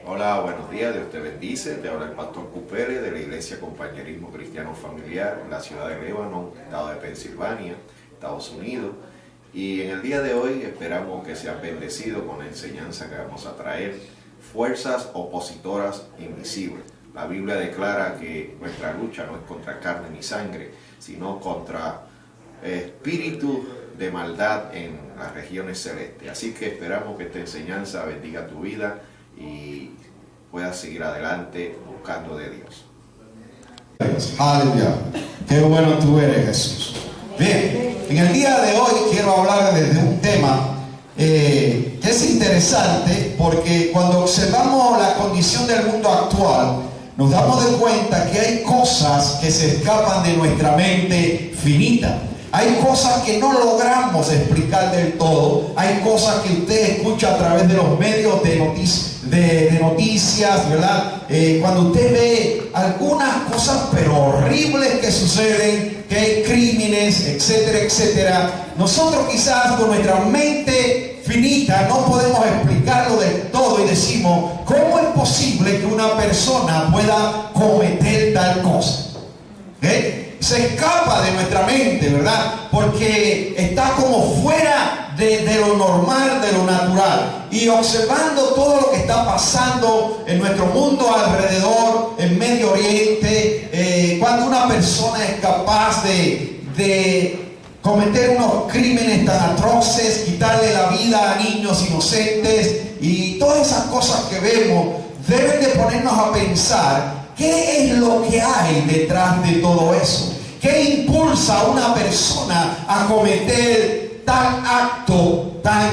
Hola, buenos días, Dios te bendice. Te habla el pastor Cupere de la Iglesia Compañerismo Cristiano Familiar en la ciudad de Lebanon, estado de Pensilvania, Estados Unidos. Y en el día de hoy esperamos que seas bendecido con la enseñanza que vamos a traer: fuerzas opositoras invisibles. La Biblia declara que nuestra lucha no es contra carne ni sangre, sino contra espíritu de maldad en las regiones celestes. Así que esperamos que esta enseñanza bendiga tu vida y puedas seguir adelante buscando de Dios. Aleluya. Qué bueno tú eres, Jesús. Bien, en el día de hoy quiero hablar de un tema que es interesante, porque cuando observamos la condición del mundo actual nos damos de cuenta que hay cosas que se escapan de nuestra mente finita. Hay cosas que no logramos explicar del todo. Hay cosas que usted escucha a través de los medios de noticias, ¿verdad? Cuando usted ve algunas cosas pero horribles que suceden, que hay crímenes, etcétera, etcétera, nosotros quizás con nuestra mente finita no podemos explicarlo del todo y decimos: ¿cómo es posible que una persona pueda cometer tal cosa? Se escapa de nuestra mente, ¿verdad? Porque está como fuera de lo normal, de lo natural. Y observando todo lo que está pasando en nuestro mundo alrededor, en Medio Oriente, cuando una persona es capaz de cometer unos crímenes tan atroces, quitarle la vida a niños inocentes y todas esas cosas que vemos, deben de ponernos a pensar: ¿qué es lo que hay detrás de todo eso? ¿Qué impulsa a una persona a cometer tal acto tan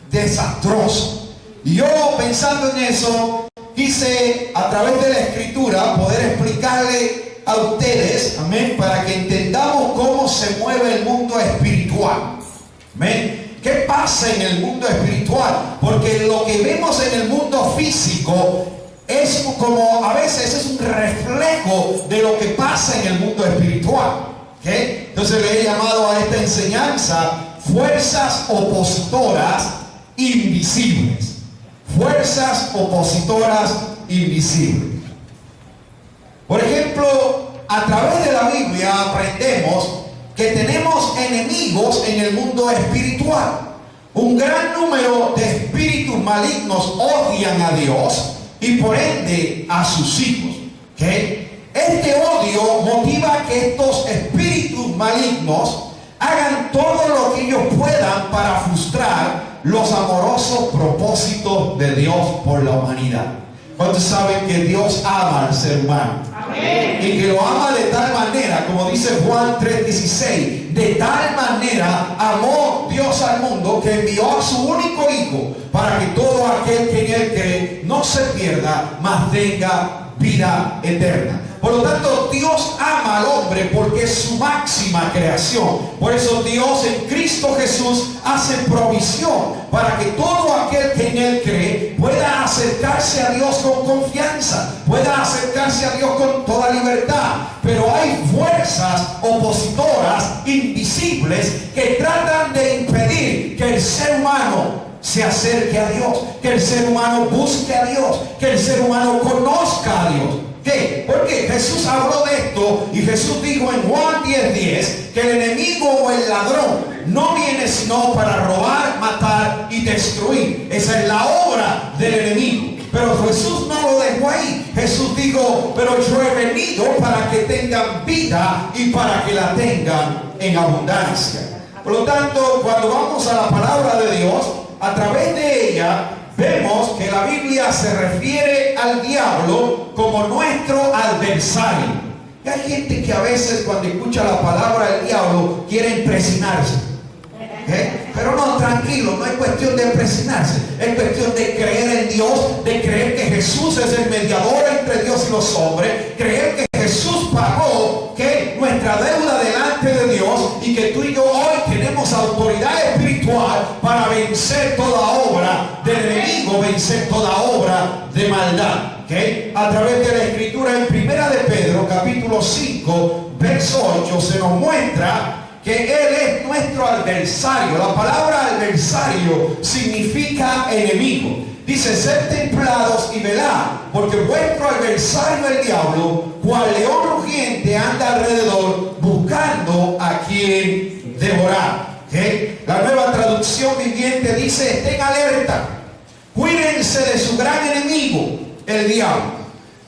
desastroso? Y yo, pensando en eso, quise a través de la Escritura poder explicarle a ustedes, amén, para que entendamos cómo se mueve el mundo espiritual. Amén. ¿Qué pasa en el mundo espiritual? Porque lo que vemos en el mundo físico es como, a veces es un reflejo de lo que pasa en el mundo espiritual. ¿Okay? Entonces le he llamado a esta enseñanza fuerzas opositoras invisibles. Fuerzas opositoras invisibles. Por ejemplo, a través de la Biblia aprendemos que tenemos enemigos en el mundo espiritual. Un gran número de espíritus malignos odian a Dios y por ende a sus hijos. ¿Okay? Este odio motiva que estos espíritus malignos hagan todo lo que ellos puedan para frustrar los amorosos propósitos de Dios por la humanidad. ¿Cuántos saben que Dios ama al ser humano? Amén. Y que lo ama de tal manera, como dice Juan 3:16, de tal manera amó Dios al mundo que envió a su único Hijo, para que todo aquel que en él cree no se pierda, mas tenga vida eterna. Por lo tanto, Dios ama al hombre porque es su máxima creación. Por eso Dios en Cristo Jesús hace provisión para que todo aquel que en él cree pueda acercarse a Dios con confianza, pueda acercarse a Dios con toda libertad. Pero hay fuerzas opositoras invisibles que tratan de impedir que el ser humano se acerque a Dios, que el ser humano busque a Dios, que el ser humano conozca a Dios. ¿Qué? Porque Jesús habló de esto y Jesús dijo en Juan 10:10 que el enemigo o el ladrón no viene sino para robar, matar y destruir. Esa es la obra del enemigo. Pero Jesús no lo dejó ahí. Jesús dijo: pero yo he venido para que tengan vida y para que la tengan en abundancia. Por lo tanto, cuando vamos a la palabra de Dios, a través de ella vemos que la Biblia se refiere al diablo como nuestro adversario. Y hay gente que a veces cuando escucha la palabra del diablo quiere impresionarse. Pero no, tranquilo, no es cuestión de impresionarse. Es cuestión de creer en Dios, de creer que Jesús es el mediador entre Dios y los hombres, creer que Jesús pagó nuestra deuda delante de Dios y que tú y yo hoy tenemos autoridad espiritual para vencer toda obra del enemigo, vencer toda obra de maldad. A través de la Escritura en Primera de Pedro, capítulo 5, verso 8, se nos muestra que Él es nuestro adversario. La palabra adversario significa enemigo. Dice: ser templados y velad, porque vuestro adversario el diablo, cual león rugiente, anda alrededor buscando a quien devorar. ¿Okay? La Nueva Traducción Viviente dice: estén alerta, cuídense de su gran enemigo, el diablo,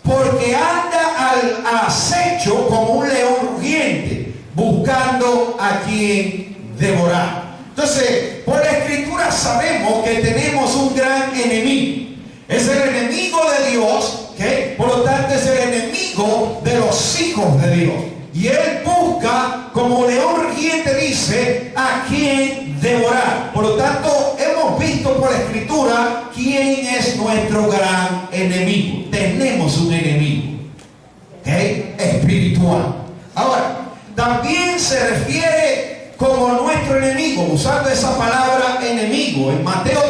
porque anda al acecho como un león rugiente, buscando a quien devorar. Entonces, por la Escritura sabemos que tenemos un gran enemigo. Es el enemigo de Dios, ¿okay? Por lo tanto es el enemigo de los hijos de Dios. Y él busca, como león rugiente dice, a quien devorar. Por lo tanto, hemos visto por la Escritura quién es nuestro gran enemigo. Tenemos un enemigo, ¿okay? Espiritual. Ahora, también se refiere como nuestro enemigo, usando esa palabra enemigo, en Mateo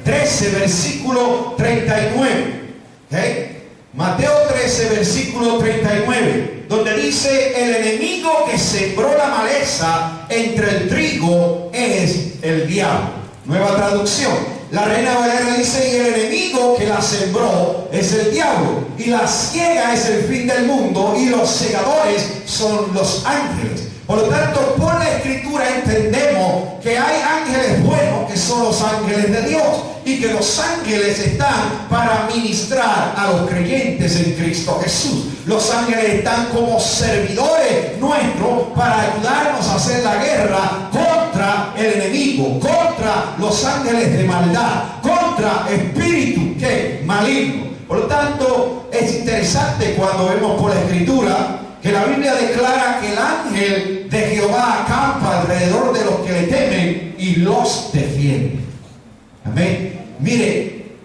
13, versículo 39. ¿Okay? Mateo 13, versículo 39, donde dice: el enemigo que sembró la maleza entre el trigo es el diablo. Nueva Traducción. La Reina Valera dice: y el enemigo que la sembró es el diablo, y la siega es el fin del mundo, y los segadores son los ángeles. Por lo tanto, por la Escritura entendemos que hay ángeles buenos, que son los ángeles de Dios, y que los ángeles están para ministrar a los creyentes en Cristo Jesús. Los ángeles están como servidores nuestros para ayudarnos a hacer la guerra contra el enemigo, contra los ángeles de maldad, contra espíritus malignos. Por lo tanto, es interesante cuando vemos por la Escritura que la Biblia declara que el ángel de Jehová acampa alrededor de los que le temen y los defiende. Amén. Mire,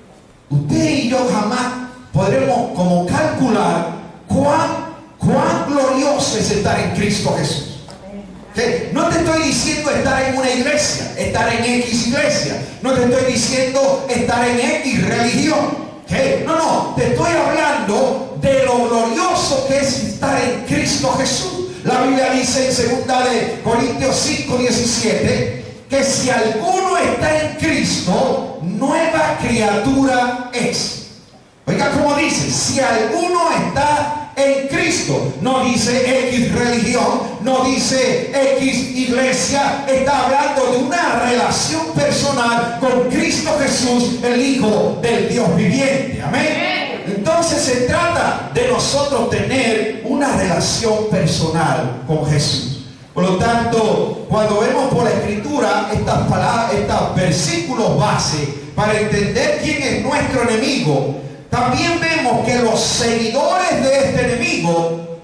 usted y yo jamás podremos como calcular cuán glorioso es estar en Cristo Jesús. ¿Okay? No te estoy diciendo estar en una iglesia, estar en X iglesia. No te estoy diciendo estar en X religión. ¿Okay? No, te estoy hablando de lo glorioso que es estar en Cristo Jesús. La Biblia dice en 2 Corintios 5, 17, que si alguno está en Cristo, nueva criatura es. Oiga cómo dice: si alguno está en Cristo. No dice X religión, no dice X iglesia. Está hablando de una relación personal con Cristo Jesús, el Hijo del Dios viviente. Amén. Entonces se trata de nosotros tener una relación personal con Jesús. Por lo tanto, cuando vemos por la Escritura estas palabras, estos versículos base para entender quién es nuestro enemigo, también vemos que los seguidores de este enemigo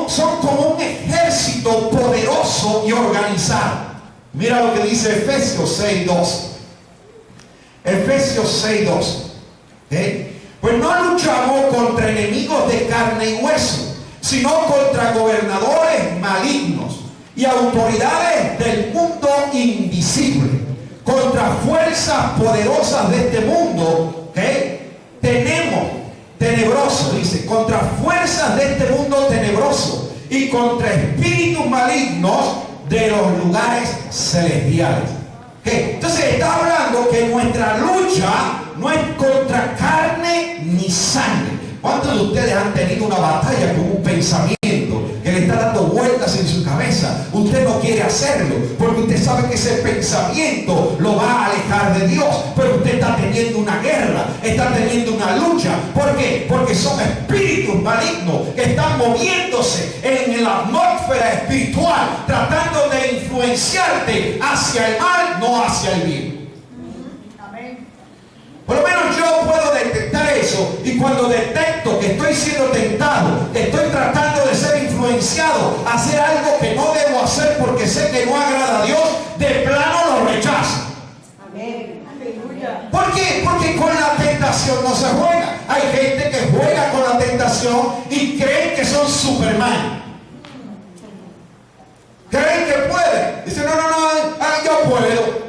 son como un ejército poderoso y organizado. Mira lo que dice Efesios 6:12. Efesios 6:12. ¿Okay? Pues no luchamos contra enemigos de carne y hueso, sino contra gobernadores malignos y autoridades del mundo invisible, contra fuerzas poderosas de este mundo, ¿okay? Tenebroso, dice, contra fuerzas de este mundo tenebroso y contra espíritus malignos de los lugares celestiales. ¿Okay? Entonces está hablando que nuestra lucha no es contra carne ni sangre. ¿Cuántos de ustedes han tenido una batalla con un pensamiento que le está dando vueltas en su cabeza? Usted no quiere hacerlo porque usted sabe que ese pensamiento lo va a alejar de Dios, pero usted está teniendo una guerra, está teniendo una lucha. ¿Por qué? Porque son espíritus malignos que están moviéndose en la atmósfera espiritual, tratando de influenciarte hacia el mal, no hacia el bien. Por lo menos yo puedo detectar eso, y cuando detecto que estoy siendo tentado, que estoy tratando de ser influenciado a hacer algo que no debo hacer porque sé que no agrada a Dios, de plano lo rechazo. Amén. Aleluya. ¿Por qué? Porque con la tentación no se juega. Hay gente que juega con la tentación y creen que son Superman. Creen que pueden. Dicen, no, yo puedo.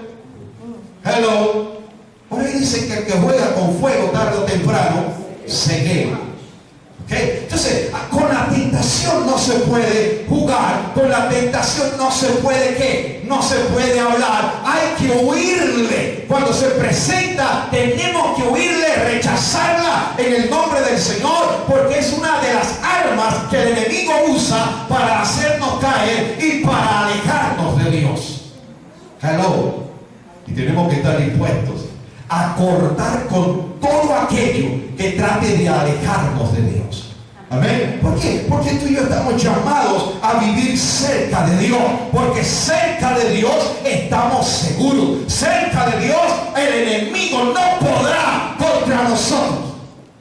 Hello. Por ahí dicen que el que juega con fuego tarde o temprano se quema. ¿Okay? Entonces, con la tentación no se puede jugar, con la tentación no se puede ¿qué? No se puede hablar, hay que huirle. Cuando se presenta tenemos que huirle, rechazarla en el nombre del Señor, porque es una de las armas que el enemigo usa para hacernos caer y para alejarnos de Dios. Hello. Y tenemos que estar dispuestos a cortar con todo aquello que trate de alejarnos de Dios. Amén. ¿Por qué? Porque tú y yo estamos llamados a vivir cerca de Dios. Porque cerca de Dios estamos seguros. Cerca de Dios el enemigo no podrá contra nosotros.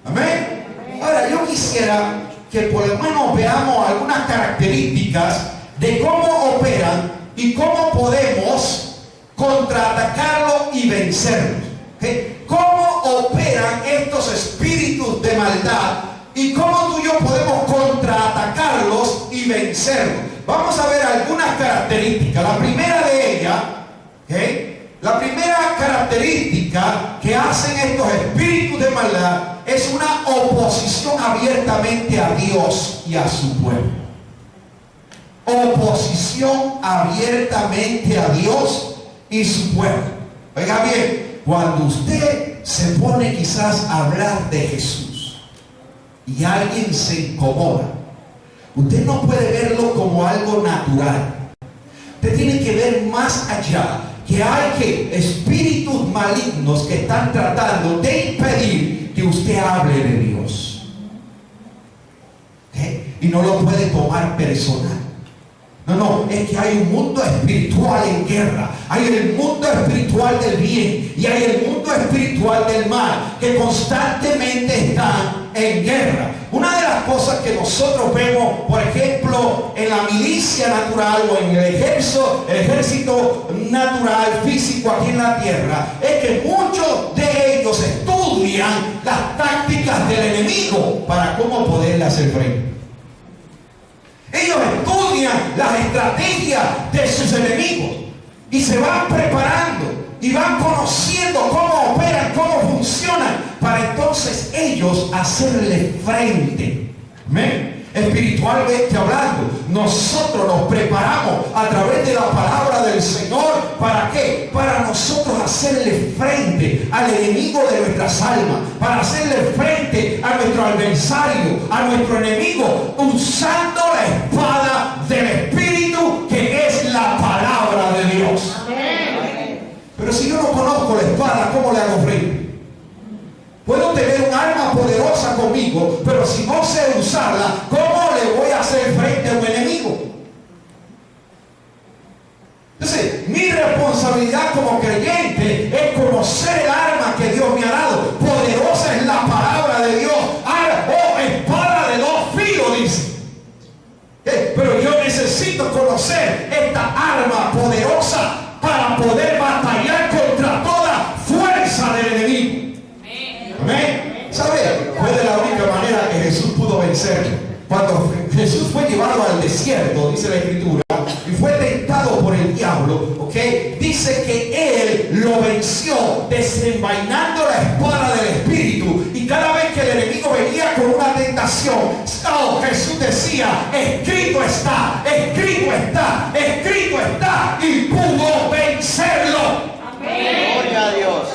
Amén. Ahora yo quisiera que por lo menos veamos algunas características de cómo operan y cómo podemos contraatacarlo y vencerlos. ¿Okay? ¿Cómo operan estos espíritus de maldad? ¿Y cómo tú y yo podemos contraatacarlos y vencerlos? Vamos a ver algunas características. La primera de ellas, ¿okay? La primera característica que hacen estos espíritus de maldad es una oposición abiertamente a Dios y a su pueblo. Oposición abiertamente a Dios y su pueblo. Oiga bien, cuando usted se pone quizás a hablar de Jesús y alguien se incomoda, usted no puede verlo como algo natural. Usted tiene que ver más allá, que hay que espíritus malignos que están tratando de impedir que usted hable de Dios. ¿Okay? Y no lo puede tomar personal. No, es que hay un mundo espiritual en guerra. Hay el mundo espiritual del bien y hay el mundo espiritual del mal, que constantemente están en guerra. Una de las cosas que nosotros vemos, por ejemplo, en la milicia natural o en el ejército natural físico aquí en la tierra, es que muchos de ellos estudian las tácticas del enemigo para cómo poderle hacer frente. Ellos estudian las estrategias de sus enemigos y se van preparando y van conociendo cómo operan, cómo funcionan, para entonces ellos hacerle frente. Amén. Espiritualmente hablando, nosotros nos preparamos a través de la palabra del Señor. ¿Para qué? Para nosotros hacerle frente al enemigo de nuestras almas, para hacerle frente a nuestro adversario, a nuestro enemigo, usando la espada del Espíritu, que es la palabra de Dios. Pero si yo no conozco la espada, ¿cómo le hago frente? Puedo tener un arma poderosa conmigo, pero si no sé usarla, ¿cómo le voy a hacer frente a un enemigo? Entonces, mi responsabilidad como creyente es conocer el arma que Dios me ha dado. Poderosa es la palabra de Dios. Espada de dos filos, dice. Pero yo necesito conocer esta arma poderosa para poder batallar contra toda fuerza del enemigo. Amén. ¿Sabe? Fue de la única manera que Jesús pudo vencerlo. Cuando Jesús fue llevado al desierto, dice la Escritura, y fue tentado por el diablo, ¿ok? Dice que él lo venció desenvainando la espada del Espíritu. Y cada vez que el enemigo venía con una tentación, Jesús decía: escrito está, escrito está, escrito está, y pudo vencerlo. Amén. Gloria a Dios.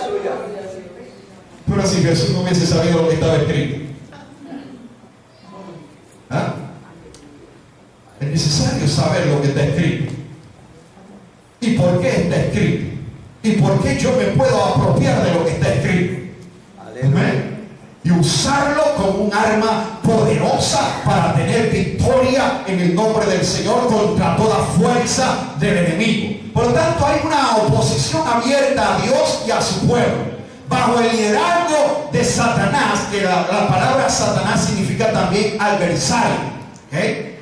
Pero si Jesús no hubiese sabido lo que estaba escrito, ¿ah? Es necesario saber lo que está escrito y por qué está escrito y por qué yo me puedo apropiar de lo que está escrito. Amén. Y usarlo como un arma poderosa para tener victoria en el nombre del Señor contra toda fuerza del enemigo. Por lo tanto, hay una oposición abierta a Dios y a su pueblo, bajo el liderazgo de Satanás, que la palabra Satanás significa también adversario. ¿Okay?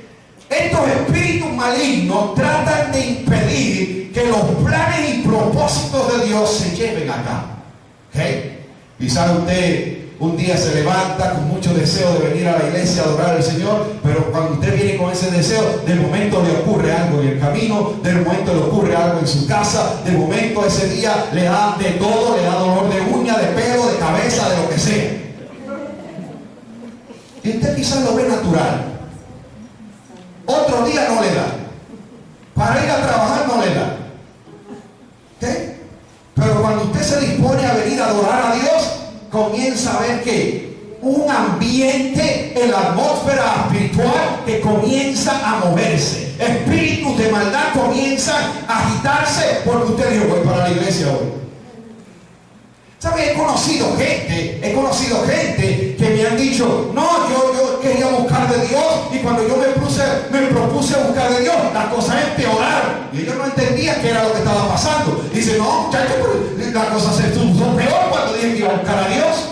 Estos espíritus malignos tratan de impedir que los planes y propósitos de Dios se lleven a cabo. ¿Okay? Quizás usted un día se levanta con mucho deseo de venir a la iglesia a adorar al Señor, pero cuando usted viene con ese deseo, de momento le ocurre algo en el camino, de momento le ocurre algo en su casa, de momento ese día le da de todo, le da dolor de uña, de pelo, de cabeza, de lo que sea. Y usted quizás lo ve natural. un ambiente en la atmósfera espiritual que comienza a moverse. Espíritus de maldad comienzan a agitarse porque usted dijo, voy para la iglesia hoy. ¿Sabe? He conocido gente que me han dicho, no, yo quería buscar de Dios, y cuando yo me propuse buscar de Dios, las cosas empeoraron. Y ellos no entendían qué era lo que estaba pasando. Dice, no, muchachos, la cosa se puso peor cuando dije que iba a buscar a Dios.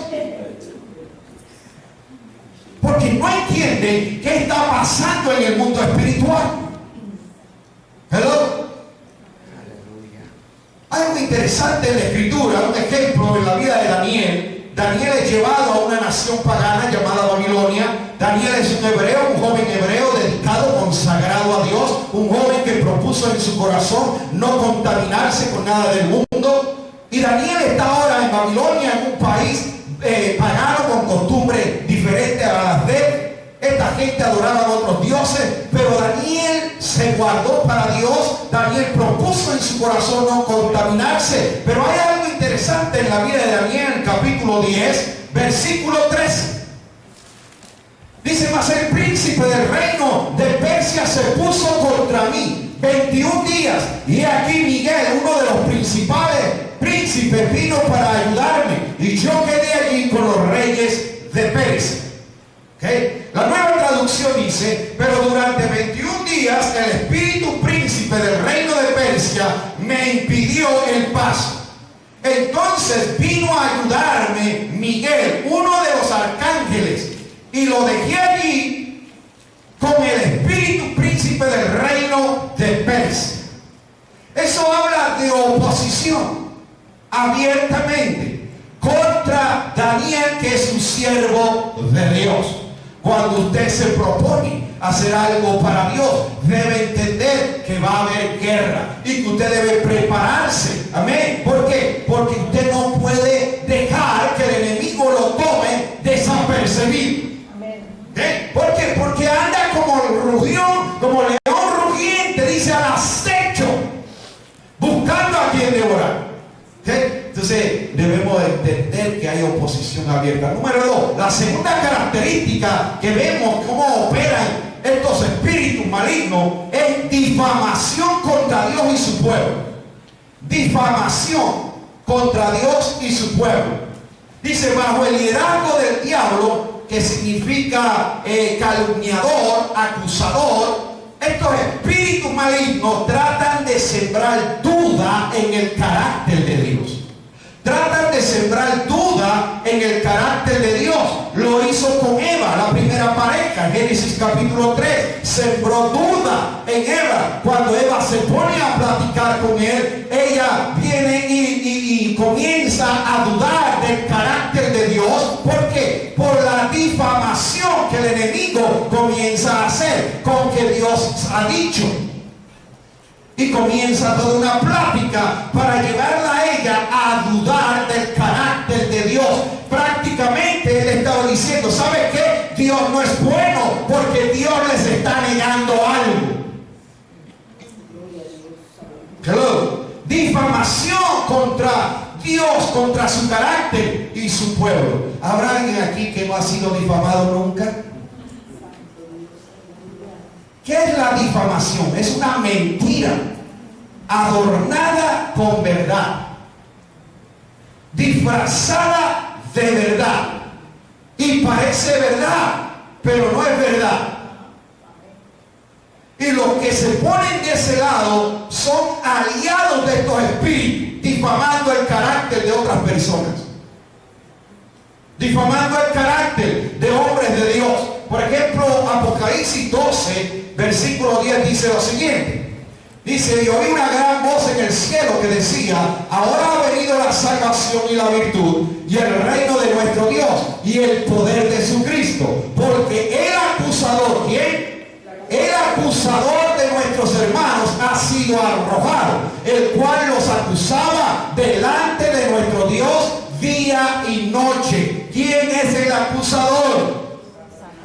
Porque no entienden qué está pasando en el mundo espiritual. Hello. Hay algo interesante en la escritura, un ejemplo en la vida de Daniel. Daniel es llevado a una nación pagana llamada Babilonia. Daniel es un hebreo, un joven hebreo dedicado, consagrado a Dios, un joven que propuso en su corazón no contaminarse con nada del mundo. Y Daniel está ahora en Babilonia, en un país pagano con costumbres diferentes a las de él. Esta gente adoraba a otros dioses, pero Daniel se guardó para Dios. Daniel propuso en su corazón no contaminarse. Pero hay algo interesante en la vida de Daniel, capítulo 10, versículo 13. Dice, mas el príncipe del reino de Persia se puso contra mí 21 días. Y aquí Miguel, uno de los principales príncipes, vino para ayudarme. Y yo quedé allí con los reyes de Persia. ¿Okay? La nueva traducción dice, pero durante 21 días el espíritu príncipe del reino de Persia me impidió el paso. Entonces vino a ayudarme Miguel, uno de los arcángeles, y lo dejé allí con el espíritu príncipe del reino de Persia. Eso habla de oposición abiertamente contra Daniel, que es un siervo de Dios. Cuando usted se propone hacer algo para Dios, debe entender que va a haber guerra y que usted debe prepararse. Amén. ¿Por qué? Porque usted no puede dejar que el enemigo lo tome desapercibido. Amén. ¿Okay? ¿Por qué? Porque anda como rugión, como león rugiente, dice, al acecho, buscando a quien devorar. ¿Okay? Entonces debemos entender que hay oposición abierta. Número 2, la segunda característica que vemos cómo operan estos espíritus malignos es difamación contra Dios y su pueblo. Difamación contra Dios y su pueblo. Dice, bajo el liderazgo del diablo, que significa calumniador, acusador, estos espíritus malignos tratan de sembrar duda en el carácter de Dios. Tratan de sembrar duda en el carácter de Dios. Lo hizo con Eva, la primera pareja. Génesis capítulo 3. Sembró duda en Eva. Cuando Eva se pone a platicar con él, ella viene y comienza a dudar del carácter de Dios. ¿Por qué? Por la difamación que el enemigo comienza a hacer con que Dios ha dicho. Y comienza toda una plática para llevarla a ella a dudar del carácter de Dios. Prácticamente él estaba diciendo, ¿sabe qué? Dios no es bueno porque Dios les está negando algo. Hello. Difamación contra Dios, contra su carácter y su pueblo. ¿Habrá alguien aquí que no ha sido difamado nunca? ¿Qué es la difamación? Es una mentira adornada con verdad, disfrazada de verdad, y parece verdad, pero no es verdad. Y los que se ponen de ese lado son aliados de estos espíritus, difamando el carácter de otras personas, difamando el carácter de hombres de Dios. Por ejemplo, Apocalipsis 12, versículo 10 dice lo siguiente. Dice, y oí una gran voz en el cielo que decía, ahora ha venido la salvación y la virtud y el reino de nuestro Dios y el poder de su Cristo, porque el acusador, ¿quién? El acusador de nuestros hermanos ha sido arrojado, el cual los acusaba delante de nuestro Dios día y noche. ¿Quién es el acusador?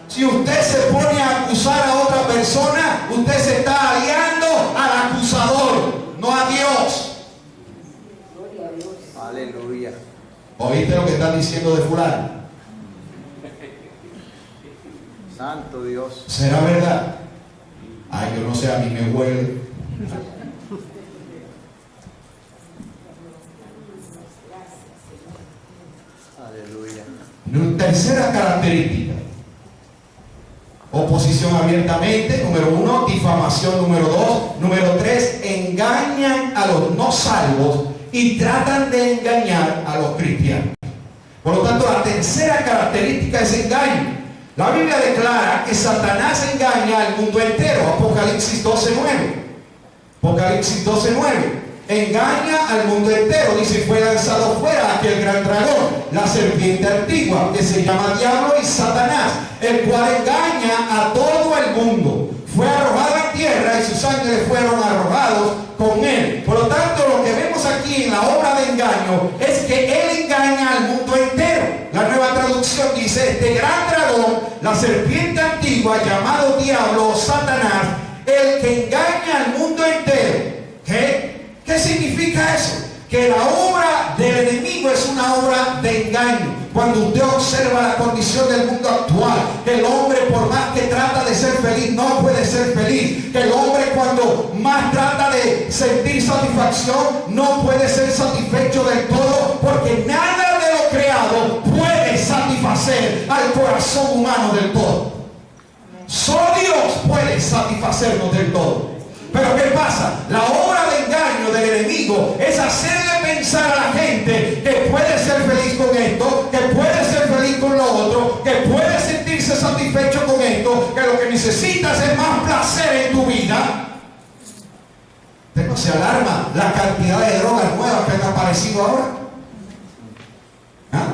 Si usted se pone a acusar a otra persona, usted se está aliando al acusador, no a Dios. Aleluya. ¿Oíste lo que están diciendo de fulano? Santo Dios. ¿Será verdad? Ay, yo no sé, a mí me huele. Aleluya. Tercera característica. Oposición abiertamente, número 1. Difamación, número 2. Número 3. Engañan a los no salvos y tratan de engañar a los cristianos. Por lo tanto, la tercera característica es engaño. La Biblia declara que Satanás engaña al mundo entero. Apocalipsis 12:9. Apocalipsis 12:9. Engaña al mundo entero. Dice, fue lanzado fuera aquel gran dragón, la serpiente antigua, que se llama Diablo y Satanás, el cual engaña a todo el mundo. Fue arrojado en tierra y sus ángeles fueron arrojados con él. Por lo tanto, lo que vemos aquí en la obra de engaño es que él engaña al mundo entero. La Nueva Traducción dice, este gran dragón, la serpiente antigua, llamado Diablo o Satanás, el que engaña al mundo entero. ¿Qué significa eso? Que la obra del enemigo es una obra de engaño. Cuando usted observa la condición del mundo actual, que el hombre, por más que trata de ser feliz, no puede ser feliz. Que el hombre, cuando más trata de sentir satisfacción, no puede ser satisfecho del todo, porque nada de lo creado puede satisfacer al corazón humano del todo. Solo Dios puede satisfacernos del todo. Pero ¿qué pasa? La obra de engaño del enemigo es hacerle pensar a la gente que puede ser feliz con esto, que puede ser feliz con lo otro, que puede sentirse satisfecho con esto, que lo que necesitas es más placer en tu vida. Usted no se alarma la cantidad de drogas nuevas que han aparecido ahora. ¿Ah?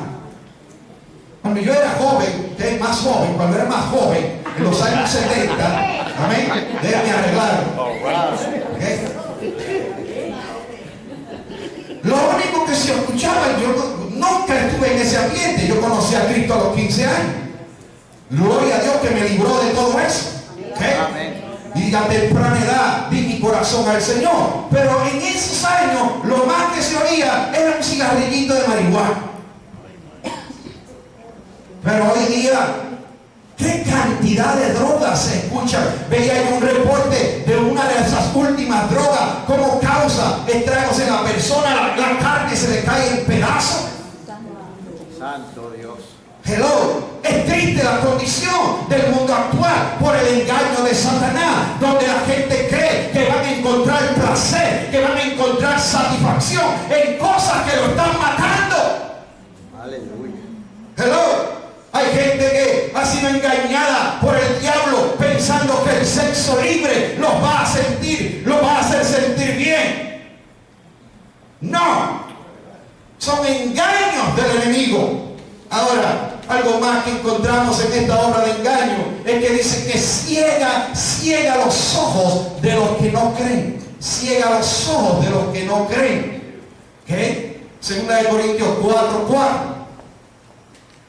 Cuando yo era joven, usted es más joven, cuando era más joven, en los años 70, amén, déjame arreglarlo. ¿Okay? Lo único que se escuchaba, yo nunca estuve en ese ambiente. Yo conocí a Cristo a los 15 años. Gloria a Dios que me libró de todo eso. ¿Okay? Y a temprana edad di mi corazón al Señor. Pero en esos años, lo más que se oía era un cigarrillito de marihuana. Pero hoy día, ¿qué cantidad de drogas se escuchan? Veía en un reporte de una de esas últimas drogas, cómo causa estragos en la persona, la carne se le cae en pedazos. Santo Dios. Hello, es triste la condición del mundo actual por el engaño de Satanás, donde la gente cree que van a encontrar placer, que van a encontrar satisfacción en cosas que lo están matando. Aleluya. Hello. Hay gente que ha sido engañada por el diablo pensando que el sexo libre los va a hacer sentir bien. No, son engaños del enemigo. Ahora, algo más que encontramos en esta obra de engaño es que dice que ciega los ojos de los que no creen. Ciega los ojos de los que no creen. ¿Qué? Segunda de Corintios 4:4.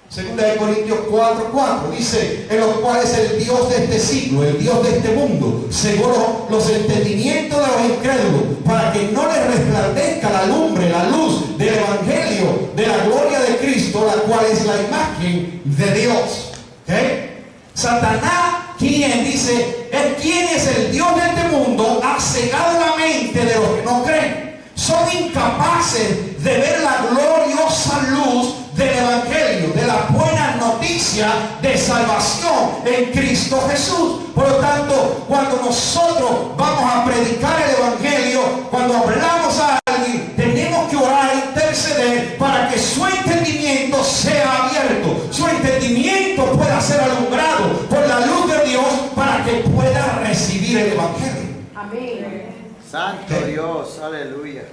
Segunda de Corintios 4:4 dice, en los cuales el Dios de este siglo, el Dios de este mundo, cegó los entendimientos de los incrédulos, para que no les resplandezca la lumbre, la luz del Evangelio, de la gloria de Cristo, la cual es la imagen de Dios. ¿Okay? Satanás, quien dice, ¿quién es el Dios de este mundo? Ha cegado la mente de los que no creen. Son incapaces de ver la gloriosa luz del Evangelio, de la buena noticia de salvación en Cristo Jesús. Por lo tanto, cuando nosotros vamos a predicar el Evangelio, cuando hablamos a alguien, tenemos que orar e interceder para que su entendimiento sea abierto, su entendimiento pueda ser alumbrado por la luz de Dios, para que pueda recibir el Evangelio. Amén. Santo Dios, aleluya.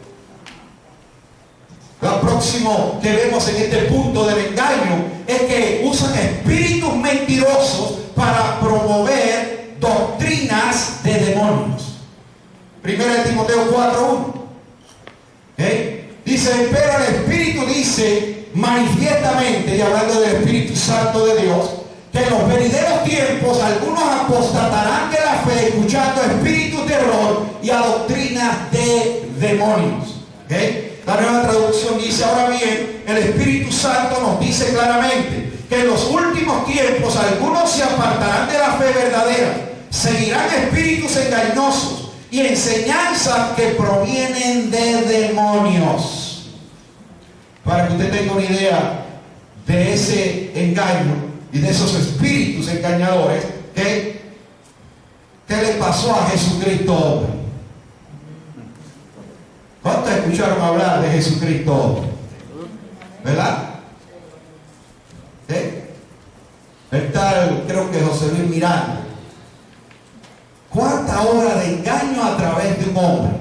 Lo próximo que vemos en este punto del engaño es que usan espíritus mentirosos para promover doctrinas de demonios. Primera de Timoteo 4:1. Dice, pero el Espíritu dice manifiestamente, y hablando del Espíritu Santo de Dios, que en los venideros tiempos algunos apostatarán de la fe, escuchando espíritus de error y a doctrinas de demonios. La Nueva Traducción dice, ahora bien, el Espíritu Santo nos dice claramente que en los últimos tiempos algunos se apartarán de la fe verdadera, seguirán espíritus engañosos y enseñanzas que provienen de demonios. Para que usted tenga una idea de ese engaño y de esos espíritus engañadores, ¿qué le pasó a Jesucristo hombre? ¿Cuántos escucharon hablar de Jesucristo hombre? ¿Verdad? El tal, creo que José Luis Miranda. ¿Cuánta hora de engaño a través de un hombre?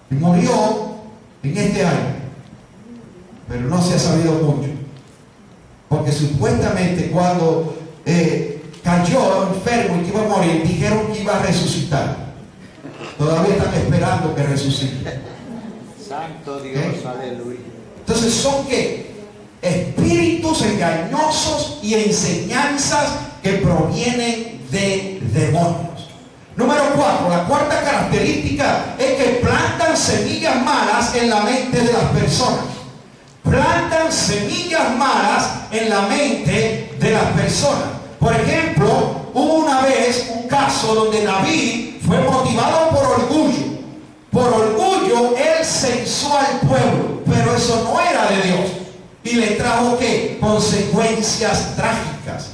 Y murió en este año, pero no se ha sabido mucho, porque supuestamente cuando cayó enfermo y que iba a morir, dijeron que iba a resucitar. Todavía están esperando que resucite. Santo Dios, aleluya. Entonces, ¿son qué? Espíritus engañosos y enseñanzas que provienen de demonios. Número 4, la cuarta característica es que plantan semillas malas en la mente de las personas. Plantan semillas malas en la mente de las personas. Por ejemplo, hubo una vez un caso donde David fue motivado por orgullo. Por orgullo, él censó al pueblo, pero eso no era de Dios. Y le trajo, ¿qué? Consecuencias trágicas.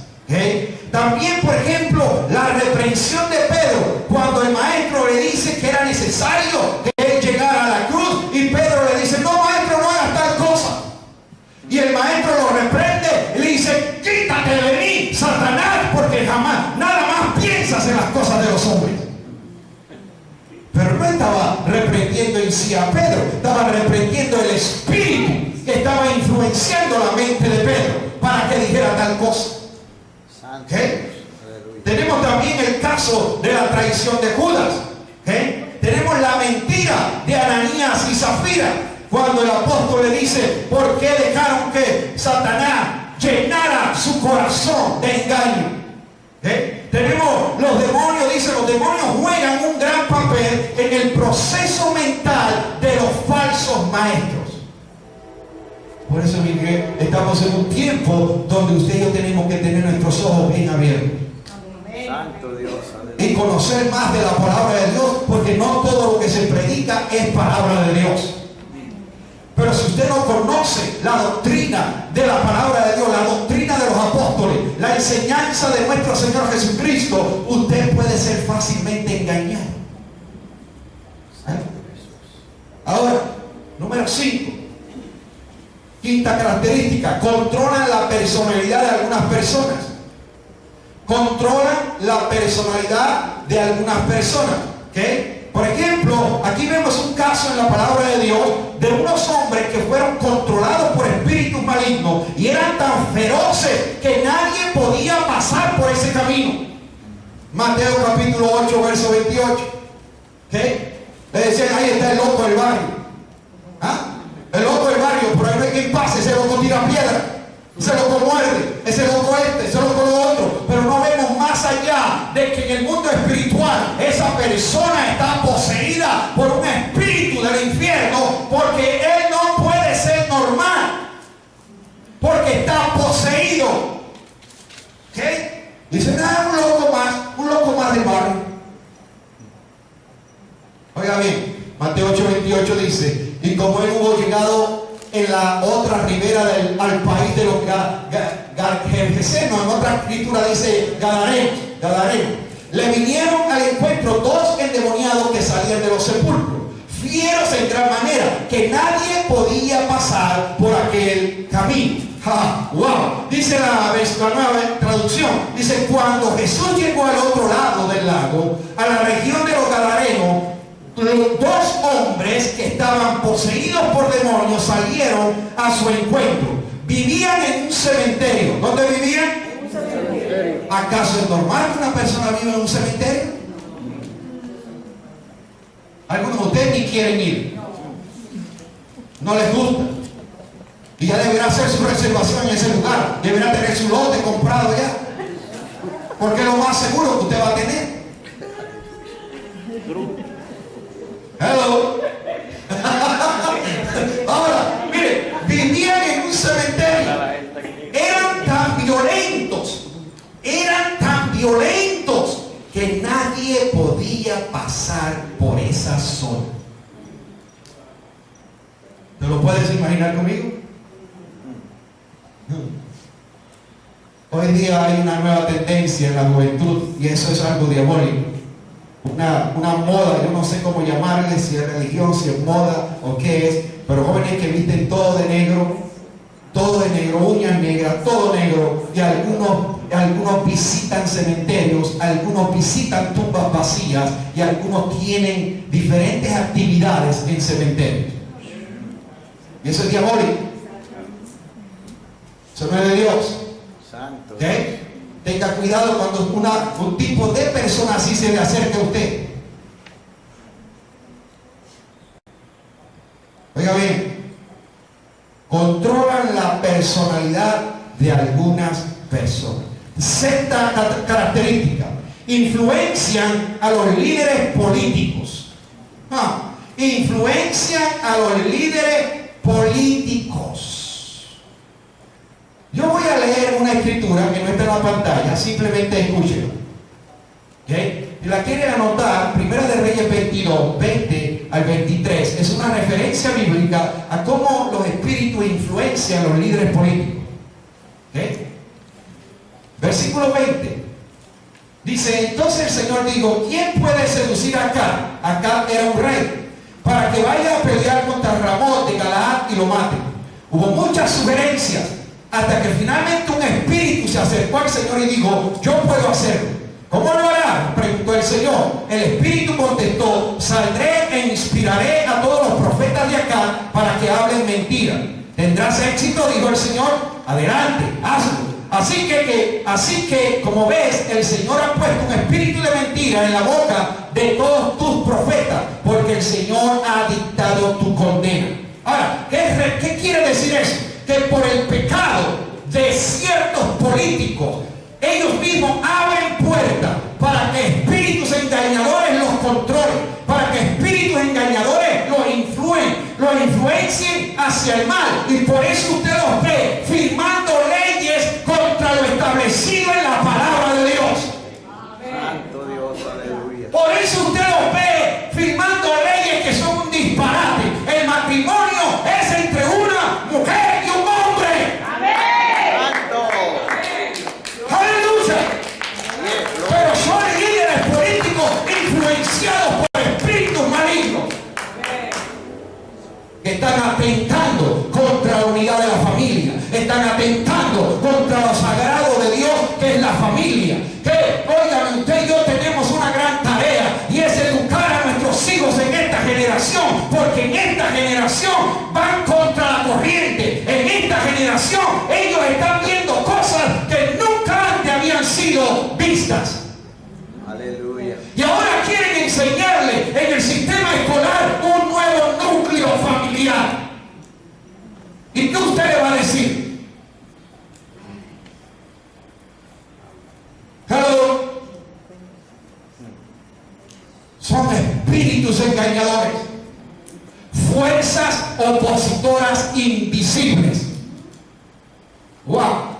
También, por ejemplo, la reprensión de Pedro, cuando el maestro le dice que era necesario que él llegara a la cruz, y Pedro le dice: no, maestro, no hagas tal cosa. Y el maestro lo reprende y le dice: quítate de mí, Satanás, porque jamás, nada más piensas en las cosas de los hombres. Pero no estaba reprendiendo en sí a Pedro, estaba reprendiendo el espíritu que estaba influenciando la mente de Pedro para que dijera tal cosa. Tenemos también el caso de la traición de Judas. Tenemos la mentira de Ananías y Zafira, cuando el apóstol le dice: ¿por qué dejaron que Satanás llenara su corazón de engaño? Tenemos los demonios, dice, los demonios juegan un gran papel en el proceso mental de los falsos maestros. Por eso, Miguel, estamos en un tiempo donde usted y yo tenemos que tener nuestros ojos bien abiertos. Santo Dios, y conocer más de la palabra de Dios, porque no todo lo que se predica es palabra de Dios. Pero si usted no conoce la doctrina de la palabra de Dios, la doctrina de los apóstoles, la enseñanza de nuestro Señor Jesucristo, usted puede ser fácilmente engañado. Ahora, número 5. Quinta característica: controlan la personalidad de algunas personas. Controlan la personalidad de algunas personas. Por ejemplo, aquí vemos un caso en la palabra de Dios de unos hombres que fueron controlados por espíritus malignos y eran tan feroces que nadie podía pasar por ese camino. Mateo capítulo 8, verso 28. Le decían: ahí está el loco del barrio. El loco del barrio, por ahí no hay quien pase, ese loco tira piedra, ese loco muerde, ese loco ese loco lo otro. Pero no vemos más allá de que en el mundo espiritual esa persona está poseída por un espíritu del infierno, porque él no puede ser normal, porque está poseído. Dicen: un loco más del barrio. Oiga bien, Mateo 8:28 dice: y como él hubo llegado en la otra ribera al país de los Gergesenos, en otra escritura dice Gadarenos, le vinieron al encuentro 2 endemoniados que salían de los sepulcros, fieros en gran manera, que nadie podía pasar por aquel camino. Wow. Dice la nueva traducción, dice: cuando Jesús llegó al otro lado del lago, a la región de los Gadarenos, los 2 hombres que estaban poseídos por demonios salieron a su encuentro. Vivían en un cementerio. ¿Dónde vivían? En un cementerio. ¿Acaso es normal que una persona viva en un cementerio? Algunos de ustedes ni quieren ir. No les gusta. Y ya deberá hacer su reservación en ese lugar. Deberá tener su lote comprado ya. Porque es lo más seguro que usted va a tener. Hello. Ahora, mire, a pasar por esa zona. ¿Te lo puedes imaginar conmigo? Hoy día hay una nueva tendencia en la juventud y eso es algo diabólico. Una moda, yo no sé cómo llamarle, si es religión, si es moda o qué es, pero jóvenes que visten todo de negro, uñas negras, todo negro, y algunos visitan cementerios, algunos visitan tumbas vacías y algunos tienen diferentes actividades en cementerios. Y eso es diabólico. Eso no es de Dios. Santo. ¿Okay? Tenga cuidado cuando un tipo de persona así se le acerca a usted. Oiga bien, controlan la personalidad de algunas personas. Sexta característica: influencian a los líderes políticos. Influencian a los líderes políticos. Yo voy a leer una escritura que no está en la pantalla, simplemente escúchelo. ¿Okay? Si la quiere anotar, Primera de Reyes 22, 20 al 23, es una referencia bíblica a cómo los espíritus influencian a los líderes políticos. ¿Okay? Versículo 20. Dice, entonces el Señor dijo, ¿quién puede seducir a Acab? Acab era un rey, para que vaya a pelear contra Ramón de Galaad y lo mate. Hubo muchas sugerencias, hasta que finalmente un espíritu se acercó al Señor y dijo, yo puedo hacerlo. ¿Cómo lo hará?, preguntó el Señor. El espíritu contestó, saldré e inspiraré a todos los profetas de Acab para que hablen mentira. ¿Tendrás éxito?, dijo el Señor. Adelante, hazlo. Así que, como ves, el Señor ha puesto un espíritu de mentira en la boca de todos tus profetas, porque el Señor ha dictado tu condena. Ahora, ¿qué quiere decir eso? Que por el pecado de ciertos políticos, ellos mismos abren puertas para que espíritus engañadores los controlen, para que espíritus engañadores los influencien hacia el mal. Y por eso usted los ve firmando leyes contra lo establecido en la palabra de Dios. Santo Dios, aleluya. Por eso usted los ve firmando leyes que son un disparate. El matrimonio es entre una mujer y un hombre. Santo. ¡Aleluya! Pero son líderes políticos influenciados por espíritus malignos que están atentando contra la unidad de la familia, están atentando contra lo sagrado de Dios, que es la familia. Que, oigan, usted y yo tenemos una gran tarea, y es educar a nuestros hijos en esta generación, porque en esta generación van contra la corriente. En esta generación ellos están viendo cosas que nunca antes habían sido vistas. Aleluya. Y ahora quieren enseñarle en el sistema escolar un nuevo núcleo familiar. ¿Y qué usted le va a decir? Hello. Son espíritus engañadores, fuerzas opositoras invisibles. ¡Wow!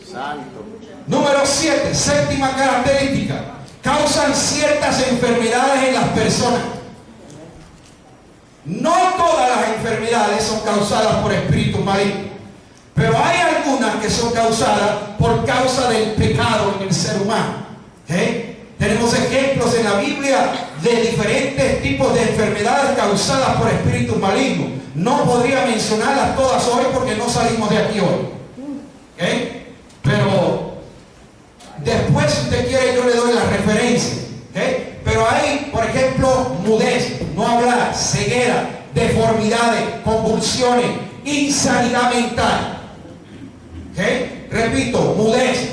Santo. Número 7, séptima característica: causan ciertas enfermedades en las personas. No todas las enfermedades son causadas por espíritus malignos, pero hay algunas que son causadas por causa del pecado en el ser humano. Tenemos ejemplos en la Biblia de diferentes tipos de enfermedades causadas por espíritus malignos. No podría mencionarlas todas hoy porque no salimos de aquí hoy. Pero después, si usted quiere, yo le doy la referencia. Pero hay, por ejemplo, mudez, no hablar, ceguera, deformidades, convulsiones, insanidad mental. Repito, mudez,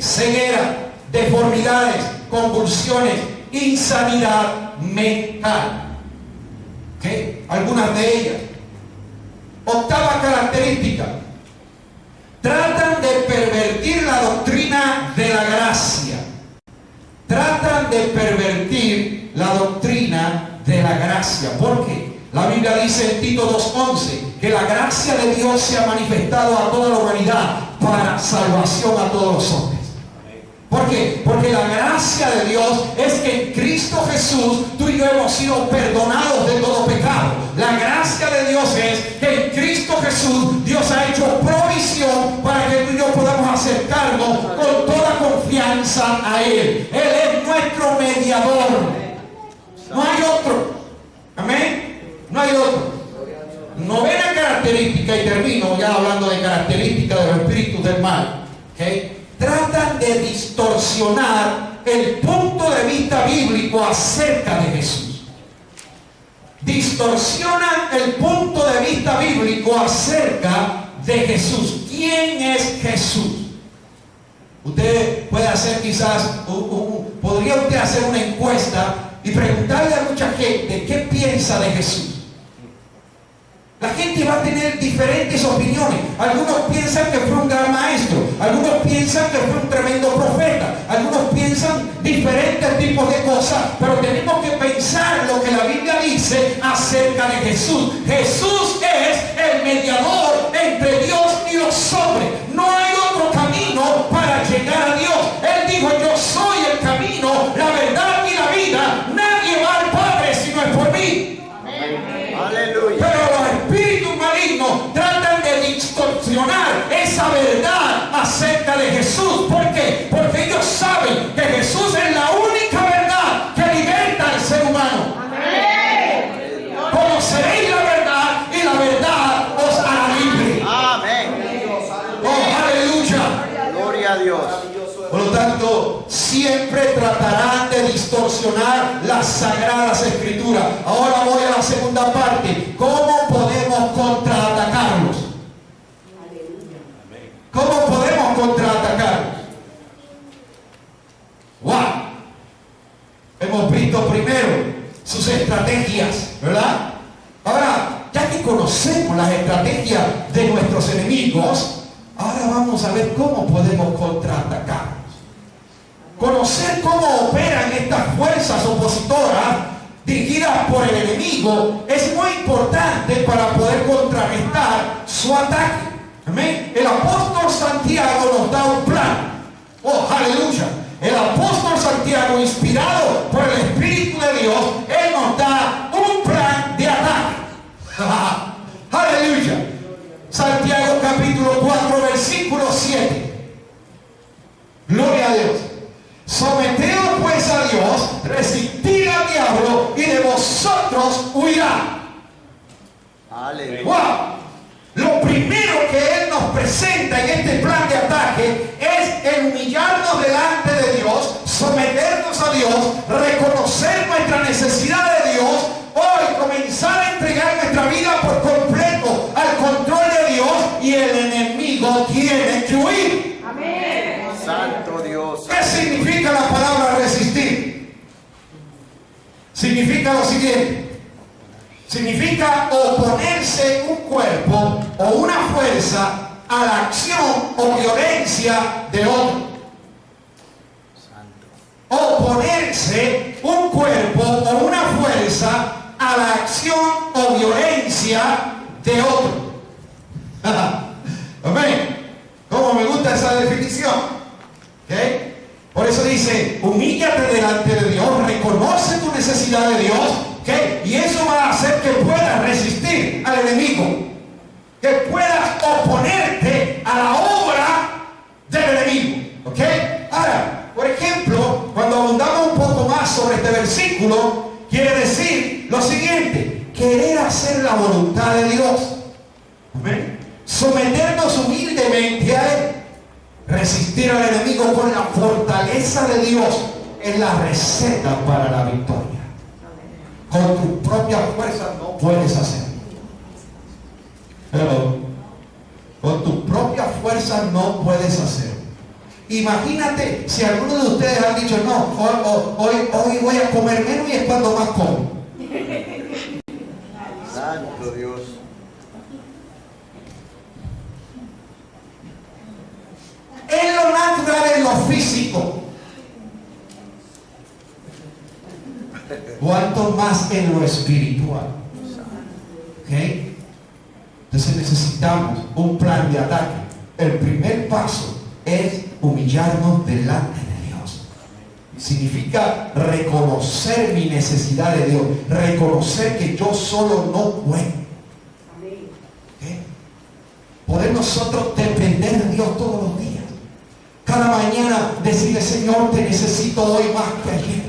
ceguera, deformidades, convulsiones, insanidad mental. Algunas de ellas. Octava característica: tratan de pervertir la doctrina de la gracia. Tratan de pervertir la doctrina de la gracia. ¿Por qué? La Biblia dice en Tito 2:11 que la gracia de Dios se ha manifestado a toda la humanidad para salvación a todos los hombres. ¿Por qué? Porque la gracia de Dios es que en Cristo Jesús tú y yo hemos sido perdonados de todo pecado. La gracia de Dios es que en Cristo Jesús Dios ha hecho provisión para que tú y yo podamos acercarnos con toda confianza a Él. Él es nuestro mediador. No hay otro. Amén. No hay otro. Novena característica, y termino ya hablando de características de los espíritus del mal. ¿Okay? Tratan de distorsionar el punto de vista bíblico acerca de Jesús. Distorsionan el punto de vista bíblico acerca de Jesús. ¿Quién es Jesús? Usted puede hacer quizás, podría usted hacer una encuesta y preguntarle a mucha gente qué piensa de Jesús. La gente va a tener diferentes opiniones. Algunos piensan que fue un gran maestro, algunos piensan que fue un tremendo profeta, algunos piensan diferentes tipos de cosas, pero tenemos que pensar lo que la Biblia dice acerca de Jesús. Jesús es el mediador entre Dios y los hombres. No hay otro camino para llegar a Dios. Él dijo: yo soy el camino, la verdad y la vida. Nadie va al Padre si no es por mí. Aleluya. Pero los espíritus malignos tratan de distorsionar esa verdad acerca de Jesús. ¿Por qué? Porque ellos saben que Jesús es la única verdad que liberta al ser humano. Amén. Conoceréis la verdad y la verdad os hará libre. Amén. Oh, aleluya. Gloria a Dios. Por lo tanto, siempre tratarán de distorsionar las sagradas escrituras. Ahora voy a la segunda parte. ¿Cómo podemos contraatacarlos? ¿Cómo podemos contraatacarlos? ¡Wow! Hemos visto primero sus estrategias, ¿verdad? Ahora, ya que conocemos las estrategias de nuestros enemigos, ahora vamos a ver cómo podemos contraatacar. Conocer cómo operan estas fuerzas opositoras dirigidas por el enemigo es muy importante para poder contrarrestar su ataque. Amén. El apóstol Santiago nos da un plan. Oh, aleluya. El apóstol Santiago, inspirado por el Espíritu de Dios, él nos da un plan de ataque. Aleluya. Santiago capítulo 4 versículo 7. Gloria a Dios. Someteos pues a Dios, resistid al diablo y de vosotros huirá. Aleluya. ¡Wow! Lo primero que Él nos presenta en este plan de ataque es el humillarnos delante de Dios, someternos a Dios, reconocer nuestra necesidad de Dios, hoy comenzar a entregar nuestra vida por completo al control de Dios, y el enemigo tiene que huir. Amén. Santo Dios. ¿Qué significa la palabra resistir? Significa lo siguiente. Significa oponerse un cuerpo o una fuerza a la acción o violencia de otro. Oponerse un cuerpo o una fuerza a la acción o violencia de otro. Amén. ¿Cómo me gusta esa definición? ¿Okay? Por eso dice: humíllate delante de Dios, reconoce tu necesidad de Dios, ¿okay? Y eso va a hacer que puedas resistir al enemigo, que puedas oponerte a la obra del enemigo, ¿okay? Ahora, por ejemplo, cuando abundamos un poco más sobre este versículo, quiere decir lo siguiente: querer hacer la voluntad de Dios. ¿Amén? Someternos humildemente a Él. Resistir al enemigo con la fortaleza de Dios es la receta para la victoria. Con tus propias fuerzas no puedes hacerlo. Pero con tus propias fuerzas no puedes hacerlo. Imagínate si algunos de ustedes han dicho: no, hoy voy a comer menos, y es cuando más como. Santo Dios. En lo natural, en lo físico. Cuanto más en lo espiritual. ¿Okay? Entonces necesitamos un plan de ataque. El primer paso es humillarnos delante de Significa reconocer mi necesidad de Dios, reconocer que yo solo no puedo. ¿Okay? Poder nosotros depender de Dios todos los días. Cada mañana decirle, Señor, te necesito hoy más que ayer.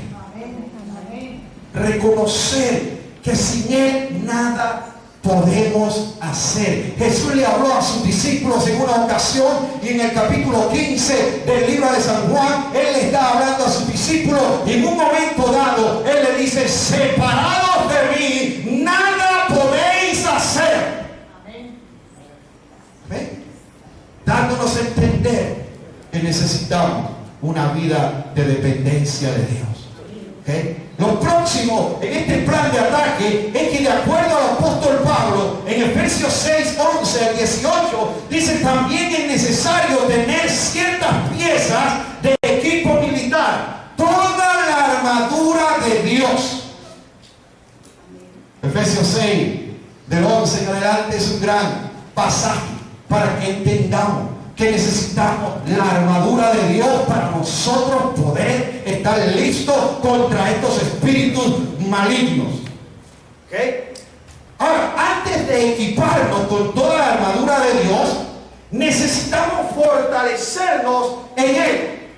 Reconocer que sin Él nada podemos hacer. Jesús le habló a sus discípulos en una ocasión, y en el capítulo 15 del libro de San Juan, Él le está hablando a sus discípulos, y en un momento dado Él le dice, separados de mí nada podéis hacer. ¿Ven? Dándonos a entender que necesitamos una vida de dependencia de Dios. ¿Okay? Lo próximo en este plan de ataque es que, de acuerdo al apóstol Pablo, en Efesios 6, 11 al 18, dice, también es necesario tener ciertas piezas de equipo militar, toda la armadura de Dios. Efesios 6, del 11 en adelante, es un gran pasaje para que entendamos que necesitamos la armadura de Dios para nosotros poder estar listos contra estos espíritus malignos. ¿Okay? Ahora, antes de equiparnos con toda la armadura de Dios, necesitamos fortalecernos en Él.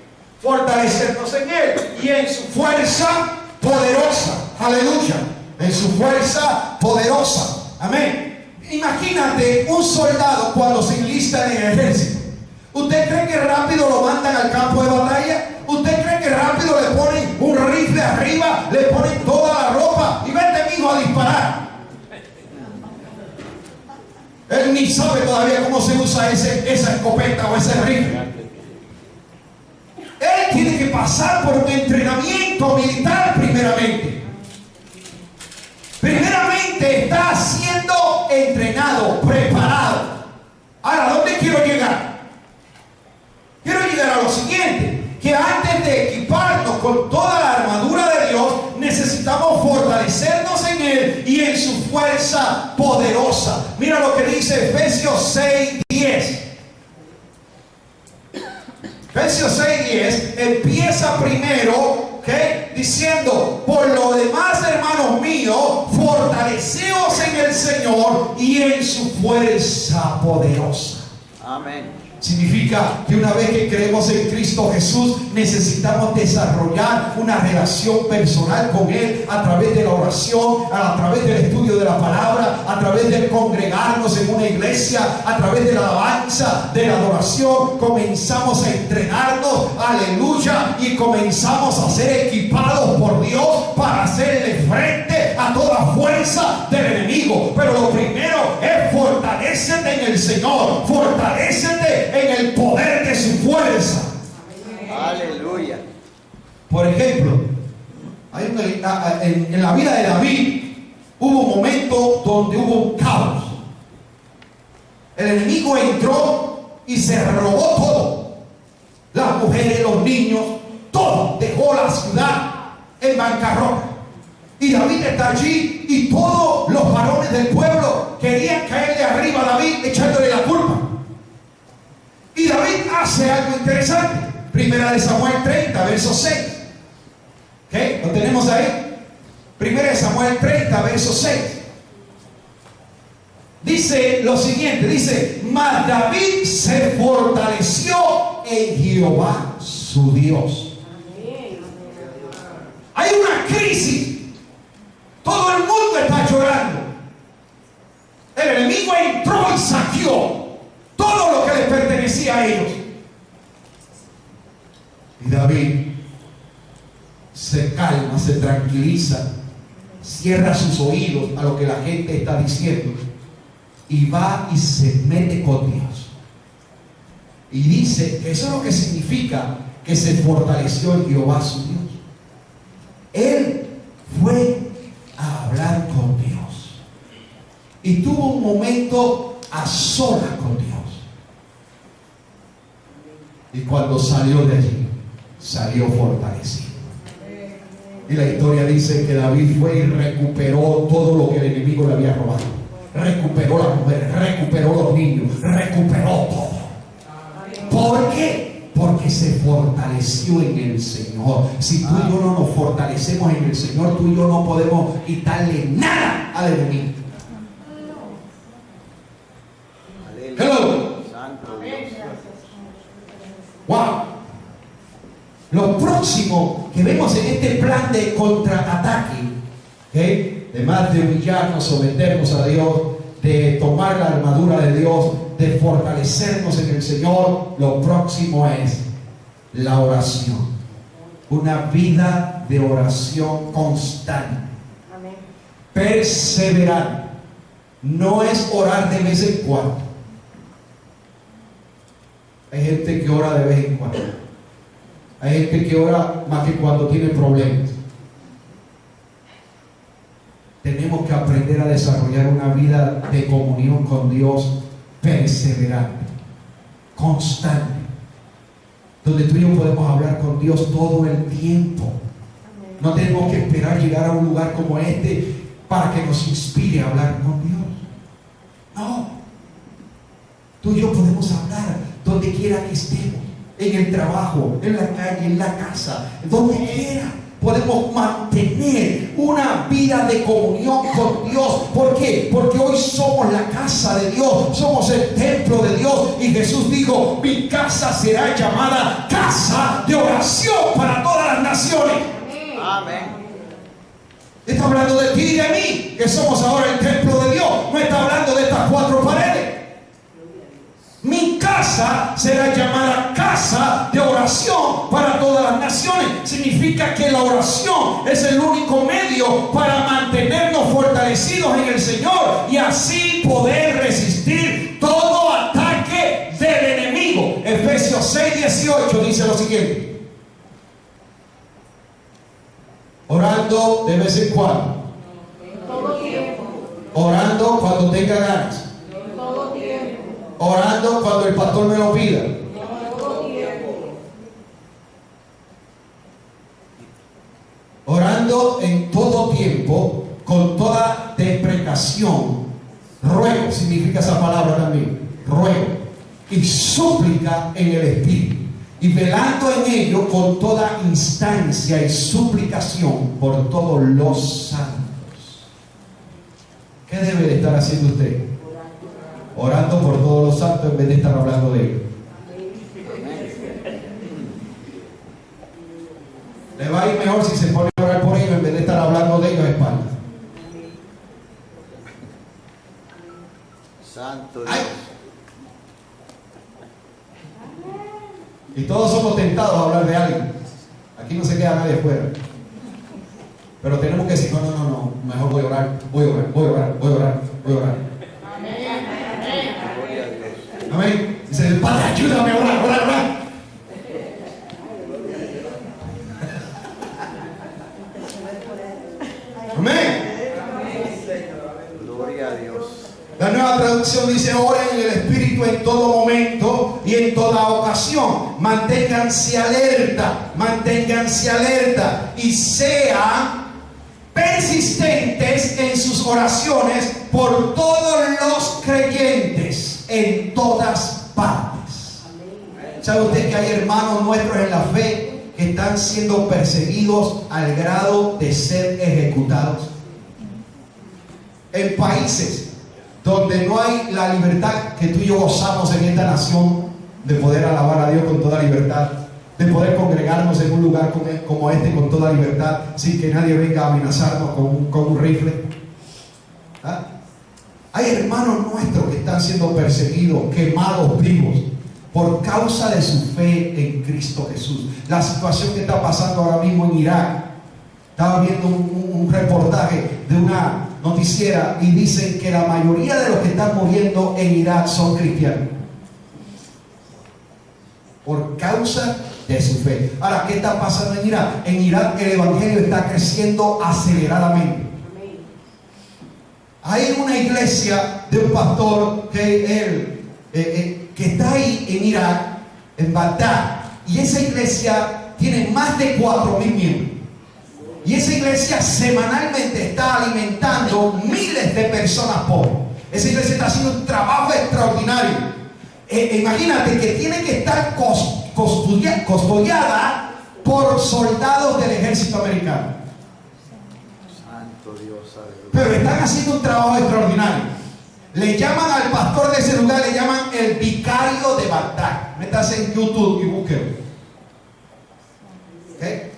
Fortalecernos en Él y en su fuerza poderosa. Aleluya. En su fuerza poderosa. Amén. Imagínate un soldado cuando se enlista en el ejército. ¿Usted cree que rápido lo mandan al campo de batalla? ¿Usted cree que rápido le ponen un rifle arriba, le ponen toda la ropa y vete, mijo, a disparar? Él ni sabe todavía cómo se usa esa escopeta o ese rifle. Él tiene que pasar por un entrenamiento militar primeramente. Primeramente está siendo entrenado, preparado. Ahora, ¿dónde quiero llegar? Quiero llegar a lo siguiente, que antes de equiparnos con toda la armadura de Dios, necesitamos fortalecernos en Él y en su fuerza poderosa. Mira lo que dice Efesios 6, 10. Efesios 6, 10 empieza primero, ¿okay?, diciendo, por lo demás, hermanos míos, fortaleceos en el Señor y en su fuerza poderosa. Amén. Significa que una vez que creemos en Cristo Jesús, necesitamos desarrollar una relación personal con Él a través de la oración, a través del estudio de la palabra, a través de congregarnos en una iglesia, a través de la alabanza, de la adoración. Comenzamos a entrenarnos, aleluya, y comenzamos a ser equipados por Dios para hacerle frente a toda fuerza del enemigo. Pero lo primero es fortalécete en el Señor, fortalécete en el poder de su fuerza. Aleluya. Por ejemplo, en la vida de David hubo un momento donde hubo un caos. El enemigo entró y se robó todo. Las mujeres, los niños, todo. Dejó la ciudad en bancarrota. Y David está allí y todos los varones del pueblo querían caerle arriba a David echándole la culpa. Y David hace algo interesante. Primera de Samuel 30, verso 6. ¿Okay? ¿Lo tenemos ahí? Primera de Samuel 30, verso 6. Dice lo siguiente, dice, mas David se fortaleció en Jehová su Dios. Hay una crisis. Todo el mundo está llorando. El enemigo entró y saqueó todo lo que les pertenecía a ellos. Y David se calma, se tranquiliza, cierra sus oídos a lo que la gente está diciendo y va y se mete con Dios. Y dice que eso es lo que significa que se fortaleció en Jehová su Dios. Él fue a hablar con Dios y tuvo un momento a solas con Dios. Y cuando salió de allí, salió fortalecido. Y la historia dice que David fue y recuperó todo lo que el enemigo le había robado. Recuperó las mujeres, recuperó los niños, recuperó todo. ¿Por qué? Porque se fortaleció en el Señor. Si tú y yo no nos fortalecemos en el Señor, tú y yo no podemos quitarle nada al enemigo. Hello. Santo Dios. Wow. Lo próximo que vemos en este plan de contraataque, ¿okay? Además de humillarnos, someternos a Dios, de tomar la armadura de Dios, de fortalecernos en el Señor, lo próximo es la oración. Una vida de oración constante. Amén. Perseverante. No es orar de vez en cuando. Hay gente que ora de vez en cuando. Hay gente que ora más que cuando tiene problemas. Tenemos que aprender a desarrollar una vida de comunión con Dios perseverante, constante, donde tú y yo podemos hablar con Dios todo el tiempo. No tenemos que esperar llegar a un lugar como este para que nos inspire a hablar con Dios. No. Tú y yo podemos hablar donde quiera que estemos, en el trabajo, en la calle, en la casa, donde quiera. Podemos mantener una vida de comunión con Dios. ¿Por qué? Porque hoy somos la casa de Dios, somos el templo de Dios, y Jesús dijo: mi casa será llamada casa de oración para todas las naciones. Amén. Está hablando de ti y de mí, que somos ahora el templo de Dios. No está hablando de estas cuatro paredes. Mi casa será llamada casa de oración para todas las naciones. Significa que la oración es el único medio para mantenernos fortalecidos en el Señor y así poder resistir todo ataque del enemigo. Efesios 6:18 dice lo siguiente: orando de vez en cuando, Todo tiempo. orando cuando tenga ganas, Todo tiempo. orando cuando el pastor me lo pida, Todo tiempo. orando en todo tiempo, con toda deprecación, ruego, significa esa palabra también, ruego, y súplica en el Espíritu, y velando en ello con toda instancia y suplicación por todos los santos. ¿Qué debe de estar haciendo usted? Orando por todos los santos en vez de estar hablando de ellos. Le va a ir mejor si se pone a orar por ellos en vez de estar hablando de ellos a espaldas. Santo Dios. Ay. Y todos somos tentados a hablar de alguien. Aquí no se queda nadie afuera. Pero tenemos que decir: no, mejor voy a orar. Gloria a Dios. Amén. Dice: Padre, ayúdame a orar. Amén. Gloria a Dios. La Nueva Traducción dice: oren en el Espíritu en todo momento y en toda ocasión. Manténganse alerta y sean persistentes en sus oraciones por todos los creyentes en todas partes. ¿Sabe usted que hay hermanos nuestros en la fe que están siendo perseguidos al grado de ser ejecutados? En países donde no hay la libertad que tú y yo gozamos en esta nación, de poder alabar a Dios con toda libertad, de poder congregarnos en un lugar como este con toda libertad, sin que nadie venga a amenazarnos con un rifle. ¿Ah? Hay hermanos nuestros que están siendo perseguidos, quemados vivos, por causa de su fe en Cristo Jesús. La situación que está pasando ahora mismo en Irak, estaba viendo un reportaje de una noticiera y dicen que la mayoría de los que están muriendo en Irak son cristianos, por causa de su fe. Ahora, ¿qué está pasando en Irak? En Irak el evangelio está creciendo aceleradamente. Hay una iglesia de un pastor que está ahí en Irak, en Bagdad, y esa iglesia tiene más de 4,000 miembros. Y esa iglesia semanalmente está alimentando miles de personas pobres. Esa iglesia está haciendo un trabajo extraordinario. imagínate que tiene que estar custodiada por soldados del ejército americano. Santo Dios, aleluya. Pero están haciendo un trabajo extraordinario. Le llaman al pastor de ese lugar, le llaman el vicario de Bagdad. Métase en YouTube y búsquelo. ¿Okay?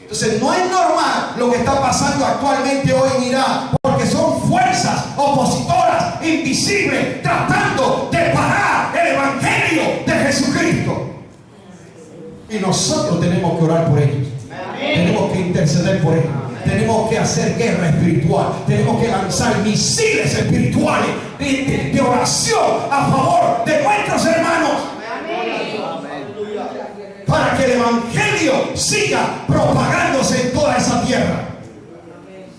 Entonces no es normal lo que está pasando actualmente hoy en Irak, porque son fuerzas opositoras invisibles tratando de parar el evangelio de Jesucristo. Y nosotros tenemos que orar por ellos. Tenemos que interceder por ellos. Tenemos que hacer guerra espiritual. Tenemos que lanzar misiles espirituales de oración a favor de nuestros hermanos. Para que el evangelio siga propagándose en toda esa tierra.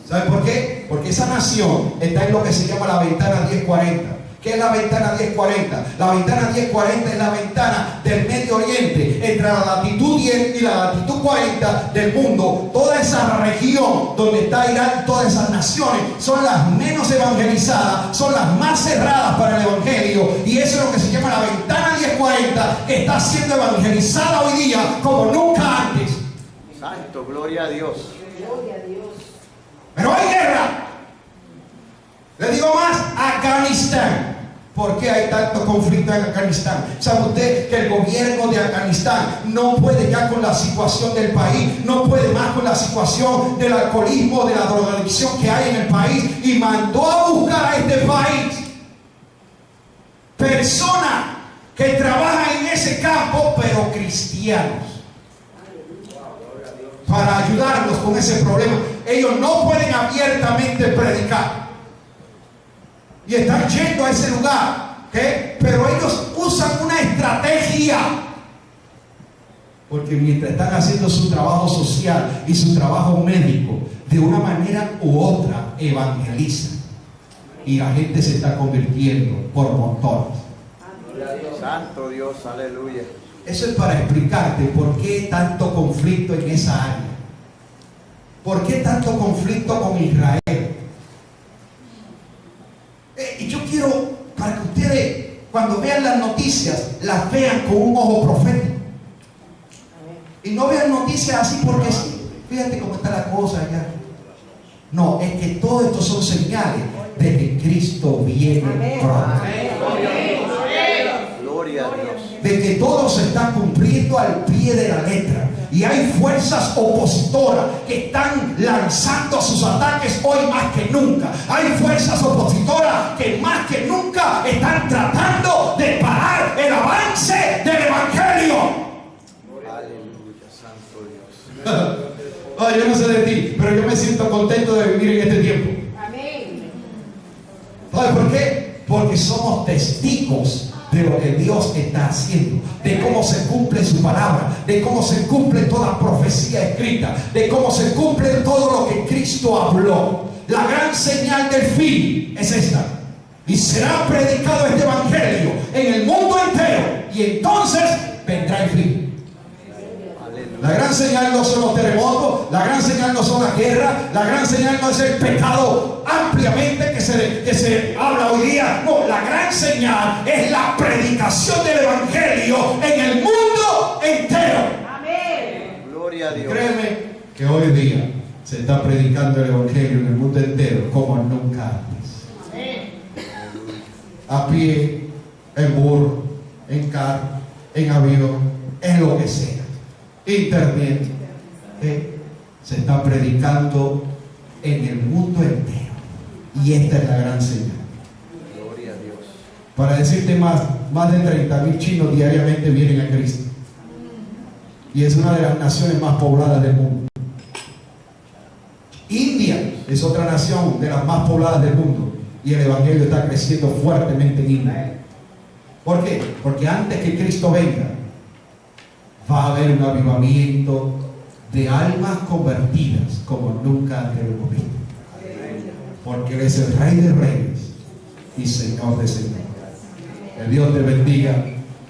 ¿Sabe por qué? Porque esa nación está en lo que se llama la ventana 1040. ¿Qué es la ventana 1040? La ventana 1040 es la ventana del Medio Oriente, entre la latitud 10 y la latitud 40 del mundo. Toda esa región donde está Irán, todas esas naciones son las menos evangelizadas, son las más cerradas para el evangelio, y eso es lo que se llama la ventana 1040, que está siendo evangelizada hoy día como nunca antes. Santo, gloria a Dios. Pero hay guerra. Le digo más, Afganistán. ¿Por qué hay tanto conflicto en Afganistán? ¿Sabe usted que el gobierno de Afganistán no puede ya con la situación del país, no puede más con la situación del alcoholismo, de la drogadicción que hay en el país, y mandó a buscar a este país personas que trabajan en ese campo, pero cristianos, para ayudarlos con ese problema? Ellos no pueden abiertamente predicar y están yendo a ese lugar, ¿okay? Pero ellos usan una estrategia, porque mientras están haciendo su trabajo social y su trabajo médico, de una manera u otra evangelizan, y la gente se está convirtiendo por montones. Santo Dios, aleluya. Eso es para explicarte por qué tanto conflicto en esa área. ¿Por qué tanto conflicto con Israel? Y yo quiero, para que ustedes, cuando vean las noticias, las vean con un ojo profético. Y no vean noticias así porque sí. Fíjate cómo está la cosa allá. No, es que todo esto son señales de que Cristo viene pronto. Gloria a Dios. De que todo se está cumpliendo al pie de la letra. Y hay fuerzas opositoras que están lanzando sus ataques hoy más que nunca. Hay fuerzas opositoras que más que nunca están tratando de parar el avance del evangelio. Aleluya, santo Dios. Oh, yo no sé de ti, pero yo me siento contento de vivir en este tiempo. ¿Sabes por qué? Porque somos testigos de lo que Dios está haciendo, de cómo se cumple su palabra, de cómo se cumple toda profecía escrita, de cómo se cumple todo lo que Cristo habló. La gran señal del fin es esta: y será predicado este evangelio en el mundo entero, y entonces vendrá el fin. La gran señal no son los terremotos, la gran señal no son las guerras, la gran señal no es el pecado ampliamente que se habla hoy día. No, la gran señal es la predicación del evangelio en el mundo entero. Amén. Gloria a Dios. Créeme que hoy día se está predicando el evangelio en el mundo entero como nunca antes. A pie, en burro, en carro, en avión, en lo que sea. Internet, se está predicando en el mundo entero, y esta es la gran señal. Gloria a Dios. Para decirte más de 30,000 chinos diariamente vienen a Cristo, y es una de las naciones más pobladas del mundo. India es otra nación de las más pobladas del mundo, y el evangelio está creciendo fuertemente en India. ¿Por qué? Porque antes que Cristo venga, va a haber un avivamiento de almas convertidas como nunca antes lo hemos visto. Porque Él es el Rey de Reyes y Señor de Señores. Que Dios te bendiga,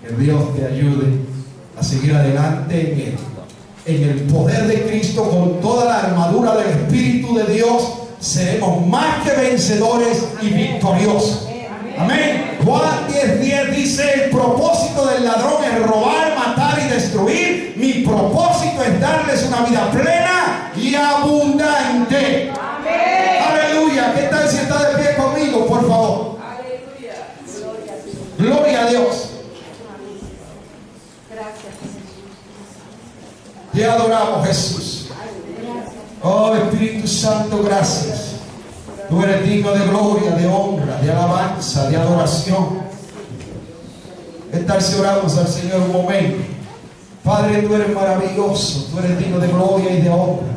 que Dios te ayude a seguir adelante en Él, en el poder de Cristo, con toda la armadura del Espíritu de Dios. Seremos más que vencedores y victoriosos. Amén. Juan 10:10 dice: el propósito del ladrón es robar, matar y destruir. Mi propósito es darles una vida plena y abundante. Amén. Aleluya. ¿Qué tal si está de pie conmigo, por favor? Gloria a Dios. Gracias. Te adoramos, Jesús. Oh, Espíritu Santo, gracias. Tú eres digno de gloria, de honra, de alabanza, de adoración. ¿Qué tal si oramos al Señor un momento? Padre, tú eres maravilloso, tú eres digno de gloria y de honra.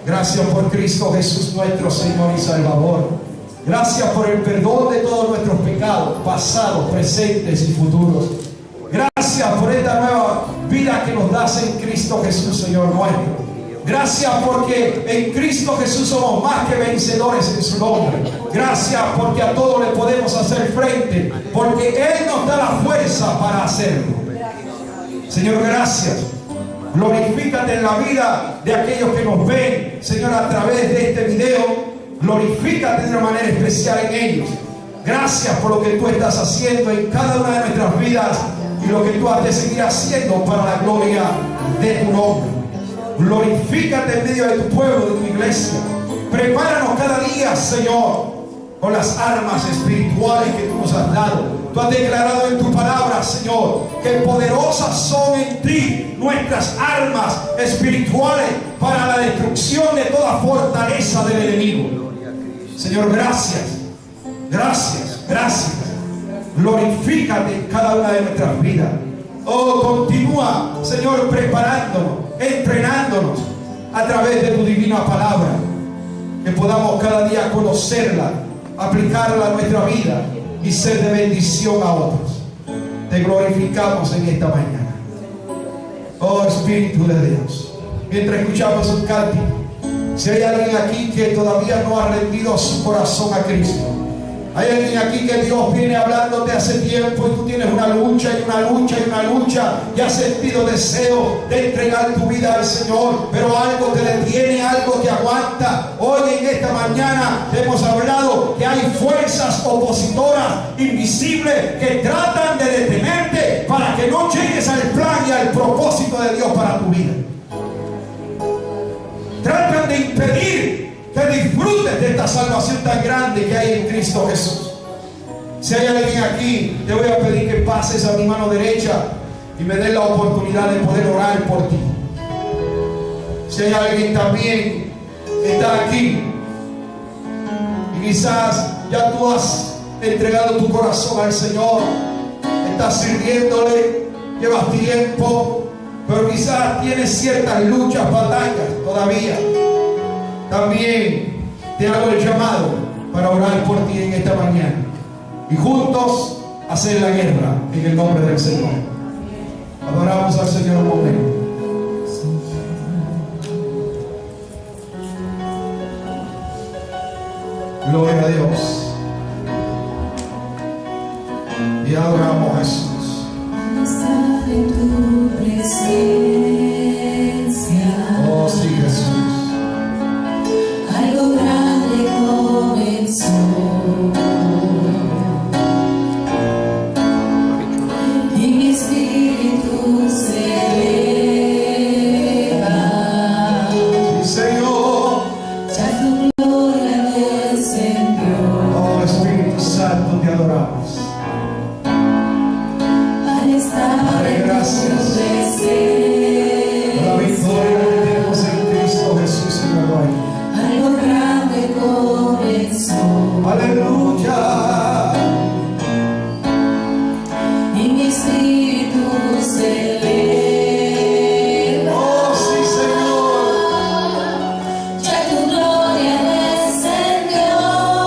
Gracias por Cristo Jesús, nuestro Señor y Salvador. Gracias por el perdón de todos nuestros pecados, pasados, presentes y futuros. Gracias por esta nueva vida que nos das en Cristo Jesús, Señor nuestro. Gracias porque en Cristo Jesús somos más que vencedores en su nombre. Gracias porque a todo le podemos hacer frente, porque Él nos da la fuerza para hacerlo. Señor, gracias. Glorifícate en la vida de aquellos que nos ven, Señor, a través de este video. Glorifícate de una manera especial en ellos. Gracias por lo que tú estás haciendo en cada una de nuestras vidas y lo que tú has de seguir haciendo para la gloria de tu nombre. Glorifícate en medio de tu pueblo, de tu iglesia. Prepáranos cada día, Señor, con las armas espirituales que tú nos has dado. Tú has declarado en tu palabra, Señor, que poderosas son en ti nuestras armas espirituales para la destrucción de toda fortaleza del enemigo. Señor, gracias. Gracias, gracias. Glorifícate en cada una de nuestras vidas. Oh, continúa, Señor, preparándonos, entrenándonos a través de tu divina palabra, que podamos cada día conocerla, aplicarla a nuestra vida y ser de bendición a otros. Te glorificamos en esta mañana. Oh, Espíritu de Dios, mientras escuchamos un cántico, si hay alguien aquí que todavía no ha rendido su corazón a Cristo, hay alguien aquí que Dios viene hablándote hace tiempo y tú tienes una lucha y una lucha y una lucha y has sentido deseo de entregar tu vida al Señor, pero algo te detiene, algo te aguanta. Hoy en esta mañana hemos hablado que hay fuerzas opositoras invisibles que tratan de detenerte para que no llegues al plan y al propósito de Dios para tu vida. Tratan de impedir que disfrutes de esta salvación tan grande que hay en Cristo Jesús. Si hay alguien aquí, te voy a pedir que pases a mi mano derecha y me des la oportunidad de poder orar por ti. Si hay alguien también que está aquí y quizás ya tú has entregado tu corazón al Señor, estás sirviéndole, llevas tiempo, pero quizás tienes ciertas luchas, batallas todavía. También te hago el llamado para orar por ti en esta mañana y juntos hacer la guerra en el nombre del Señor. Adoramos al Señor un momento. Gloria a Dios. Y adoramos a Jesús. Estar en tu presencia.